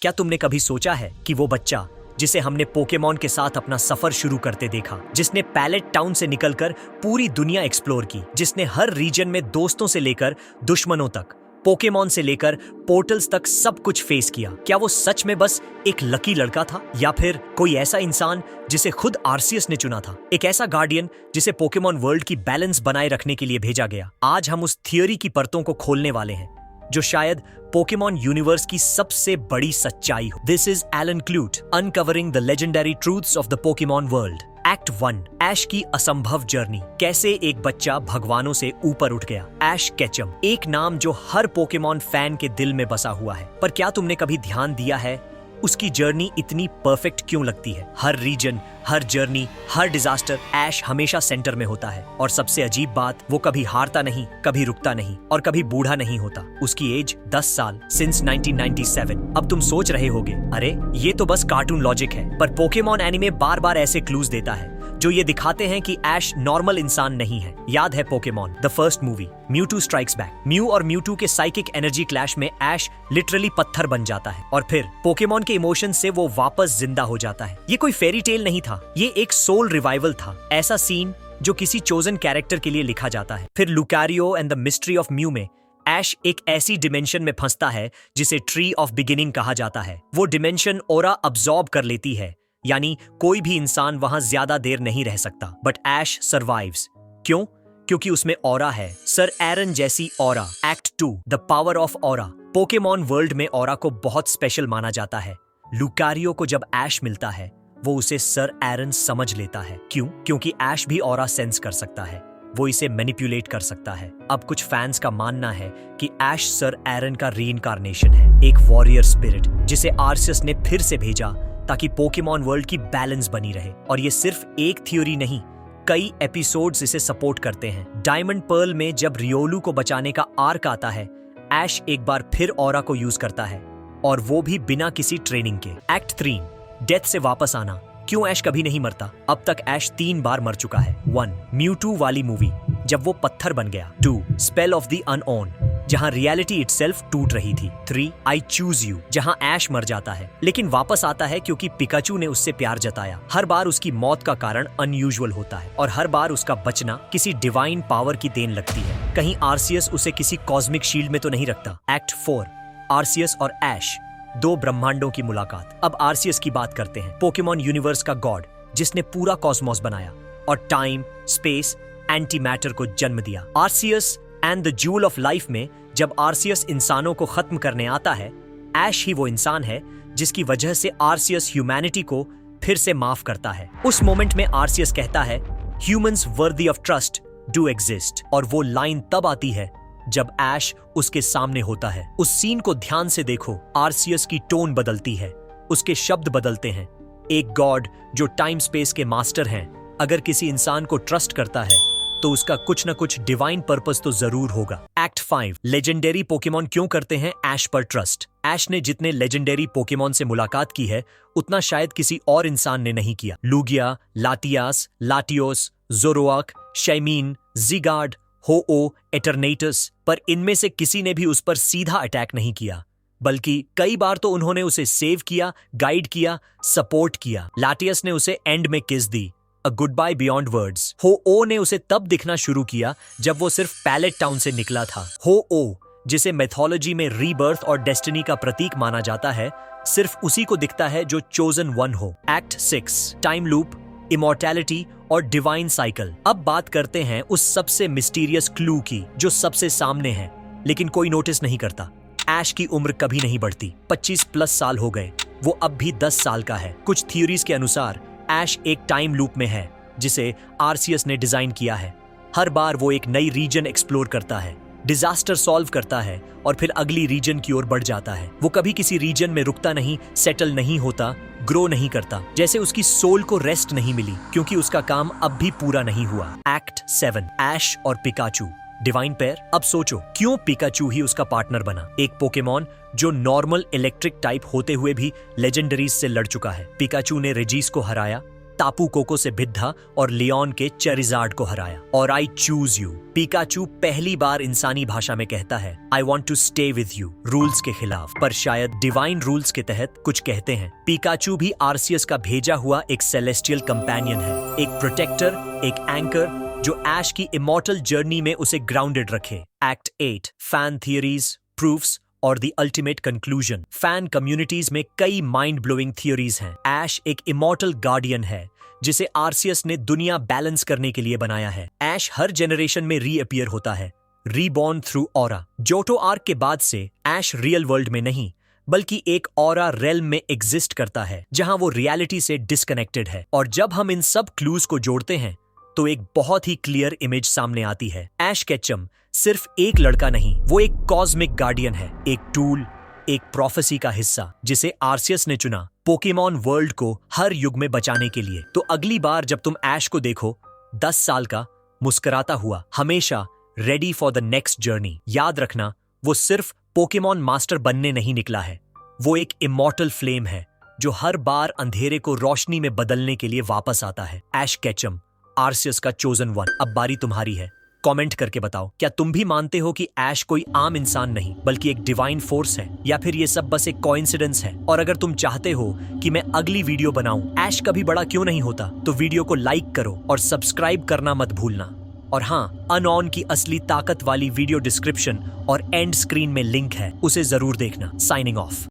क्या तुमने कभी सोचा है कि वो बच्चा जिसे हमने पोकेमॉन के साथ अपना सफर शुरू करते देखा, जिसने पैलेट टाउन से निकलकर पूरी दुनिया एक्सप्लोर की, जिसने हर रीजन में दोस्तों से लेकर दुश्मनों तक, पोकेमॉन से लेकर पोर्टल्स तक सब कुछ फेस किया, क्या वो सच में बस एक लकी लड़का था, या फिर कोई ऐसा इंसान जिसे खुद आर्सियस ने चुना था, एक ऐसा गार्डियन जिसे पोकेमॉन वर्ल्ड की बैलेंस बनाए रखने के लिए भेजा गया? आज हम उस थियोरी की परतों को खोलने वाले हैं जो शायद पोकेमॉन यूनिवर्स की सबसे बड़ी सच्चाई हो। This is Alan Klut, uncovering the legendary truths of the Pokemon world. Act 1, Ash की असंभव जर्नी। कैसे एक बच्चा भगवानों से ऊपर उठ गया। ऐश केचम, एक नाम जो हर पोकेमॉन फैन के दिल में बसा हुआ है। पर क्या तुमने कभी ध्यान दिया है उसकी जर्नी इतनी परफेक्ट क्यों लगती है? हर रीजन, हर जर्नी, हर डिजास्टर, ऐश हमेशा सेंटर में होता है। और सबसे अजीब बात, वो कभी हारता नहीं, कभी रुकता नहीं और कभी बूढ़ा नहीं होता। उसकी एज 10 साल, सिंस 1997। अब तुम सोच रहे होगे, अरे ये तो बस कार्टून लॉजिक है, पर पोकेमॉन एनीमे बार बार ऐसे क्लूज देता है जो ये दिखाते हैं कि ऐश नॉर्मल इंसान नहीं है। याद है Pokemon the first movie, Mewtwo strikes back. Mu और म्यूटू के साइकिक एनर्जी क्लैश में ऐश लिटरली पत्थर बन जाता है और फिर पोकेमॉन के इमोशन से वो वापस जिंदा हो जाता है। ये कोई फेरी टेल नहीं था, ये एक सोल रिवाइवल था। ऐसा सीन जो किसी चोजन कैरेक्टर के लिए लिखा जाता है। फिर Lucario and the mystery of mu में ऐश एक ऐसी डिमेंशन में फंसता है जिसे ट्री ऑफ बिगिनिंग कहा जाता है। वो डिमेंशन ओरा अब्सॉर्ब कर लेती है, यानी कोई भी इंसान वहां ज्यादा देर नहीं रह सकता। But Ash survives. क्यों? क्योंकि उसमें ऑरा है, सर एरन जैसी aura. Act 2, the power of aura. Pokemon world में ऑरा को बहुत स्पेशल माना जाता है। लुकारियो को जब ऐश मिलता है वो उसे सर एरन समझ लेता है। क्यों? क्योंकि ऐश भी ऑरा सेंस कर सकता है, वो इसे मैनिपुलेट कर सकता है। अब कुछ फैंस का मानना है कि ऐश सर एरन का रीइंकार्नेशन है, एक वॉरियर स्पिरिट जिसे आर्सियस ने फिर से भेजा ताकि पोकेमॉन वर्ल्ड की बैलेंस बनी रहे। और ये सिर्फ एक थ्योरी नहीं, कई एपिसोड्स इसे सपोर्ट करते हैं। डायमंड पर्ल में जब रियोलू को बचाने का आर्क आता है, ऐश एक बार फिर ऑरा को यूज करता है, और वो भी बिना किसी ट्रेनिंग के। एक्ट 3, डेथ से वापस आना। क्यों ऐश कभी नहीं मरता? अब तक ऐश 3 बार मर चुका है। 1, म्यूटू वाली मूवी जब वो पत्थर बन गया। 2, स्पेल ऑफ द अनओन जहां रियलिटी इटसेल्फ टूट रही थी। 3, आई चूज यू जहां ऐश मर जाता है लेकिन वापस आता है क्योंकि पिकाचू ने उससे प्यार जताया। हर बार उसकी मौत का कारण अनयूजुअल होता है और हर बार उसका बचना किसी डिवाइन पावर की देन लगती है। कहीं आर्सियस उसे किसी कॉस्मिक शील्ड में तो नहीं रखता। एक्ट 4, आर्सियस और ऐश, 2 ब्रह्मांडों की मुलाकात। अब आर्सियस की बात करते हैं, पोकेमॉन यूनिवर्स का गॉड जिसने पूरा कॉस्मोस बनाया और टाइम, स्पेस, एंटी मैटर को जन्म दिया। Arceus and the jewel of life में जब आर्सियस इंसानों को खत्म करने आता है, ऐश ही वो इंसान है जिसकी वजह से आर्सियस ह्यूमैनिटी को फिर से माफ करता है। उस मोमेंट में आर्सियस कहता है, humans worthy of trust do exist. और वो लाइन तब आती है जब ऐश उसके सामने होता है। उस सीन को ध्यान से देखो, आर्सियस की टोन बदलती है, उसके शब्द बदलते हैं। एक गॉड जो टाइम स्पेस के मास्टर हैं, अगर किसी इंसान को ट्रस्ट करता है तो उसका कुछ न कुछ डिवाइन पर्पस तो जरूर होगा। एक्ट 5, लेजेंडरी पोकेमॉन क्यों करते हैं ऐश पर ट्रस्ट? ऐश ने जितने लेजेंडरी पोकेमॉन से मुलाकात की है उतना शायद किसी और इंसान ने नहीं किया। लूगिया, लाटियास, लाटियोस, जोरोआक, शैमीन, जिगार्ड, हो-ओ, एटरनेटस, पर इनमें से किसी ने भी उस पर सीधा अटैक नहीं किया, बल्कि कई बार तो उन्होंने उसे सेव किया, गाइड किया, सपोर्ट किया। लाटियस ने उसे एंड में किस दी, a goodbye beyond words. Ho-Oh ने उसे तब दिखना शुरू किया जब वो सिर्फ पैलेट टाउन से निकला था। हो-ओ, जिसे मैथोलॉजी में रीबर्थ और डेस्टिनी का प्रतीक माना जाता है, सिर्फ उसी को दिखता है जो चोजन वन हो। एक्ट 6, टाइम लूप, इमॉर्टैलिटी और डिवाइन साइकिल। अब बात करते हैं उस सबसे मिस्टीरियस क्लू की जो सबसे सामने है लेकिन कोई नोटिस नहीं करता। ऐश की उम्र कभी नहीं बढ़ती, 25+ साल हो गए, वो अब भी 10 साल का है। कुछ थ्योरीज के अनुसार ऐश एक टाइम लूप में है जिसे आर्सियस ने डिजाइन किया है। हर बार वो एक नई रीजन एक्सप्लोर करता है, डिजास्टर सॉल्व करता है और फिर अगली रीजन की ओर बढ़ जाता है। वो कभी किसी रीजन में रुकता नहीं, सेटल नहीं होता, ग्रो नहीं करता, जैसे उसकी सोल को रेस्ट नहीं मिली क्योंकि उसका काम अब भी पूरा नहीं हुआ। एक्ट 7, ऐश और पिकाचू, डिवाइन पेयर। अब सोचो, क्यों पिकाचू ही उसका पार्टनर बना? एक पोकेमॉन जो नॉर्मल इलेक्ट्रिक टाइप होते हुए भी लेजेंडरीज से लड़ चुका है। पिकाचू ने रेजिस को हराया, तापू कोको से भिद्धा और लियोन के चेरिजार्ड को हराया। और आई चूज यू, पिकाचू पहली बार इंसानी भाषा में कहता है I want to stay with you, rules के खिलाफ पर शायद डिवाइन रूल्स के तहत कुछ कहते हैं। पिकाचू भी आर्सियस का भेजा हुआ एक सेलेस्टियल कंपेनियन है, एक प्रोटेक्टर, एक एंकर जो ऐश की इमॉर्टल जर्नी में उसे ग्राउंडेड रखे। एक्ट 8 फैन थियरीज, प्रूफ्स और the ultimate conclusion. Fan communities में कई माइंड ब्लोइंग थियरीज हैं। ऐश एक इमॉर्टल गार्डियन है जिसे आर्सियस ने दुनिया बैलेंस करने के लिए बनाया है। ऐश हर जेनरेशन में रीअपीयर होता है, reborn through aura. Johto arc के बाद से ऐश रियल वर्ल्ड में नहीं बल्कि एक ऑरा रेल्म में एग्जिस्ट करता है जहां वो रियलिटी से डिस्कनेक्टेड है। और जब हम इन सब क्लूज को जोड़ते हैं तो एक बहुत ही क्लियर इमेज सामने आती है। ऐश केचम सिर्फ एक लड़का नहीं, वो एक कॉस्मिक गार्डियन है, एक टूल, एक प्रोफेसी का हिस्सा जिसे आर्सियस ने चुना पोकेमॉन वर्ल्ड को हर युग में बचाने के लिए। तो अगली बार जब तुम ऐश को देखो 10 साल का, मुस्कुराता हुआ, हमेशा ready for the next journey, याद रखना वो सिर्फ पोकेमॉन मास्टर बनने नहीं निकला है, वो एक इमॉर्टल फ्लेम है जो हर बार अंधेरे को रोशनी में बदलने के लिए वापस आता है। ऐश केचम, आर्सियस का चोजन वन। अब बारी तुम्हारी है, कमेंट करके बताओ क्या तुम भी मानते हो कि ऐश कोई आम इंसान नहीं बल्कि एक डिवाइन फोर्स है, या फिर ये सब बस एक कोइंसिडेंस है। और अगर तुम चाहते हो कि मैं अगली वीडियो बनाऊं ऐश कभी बड़ा क्यों नहीं होता, तो वीडियो को लाइक करो और सब्सक्राइब करना मत भूलना। और हाँ, अनऑन की असली ताकत वाली वीडियो डिस्क्रिप्शन और एंड स्क्रीन में लिंक है, उसे जरूर देखना। Signing off.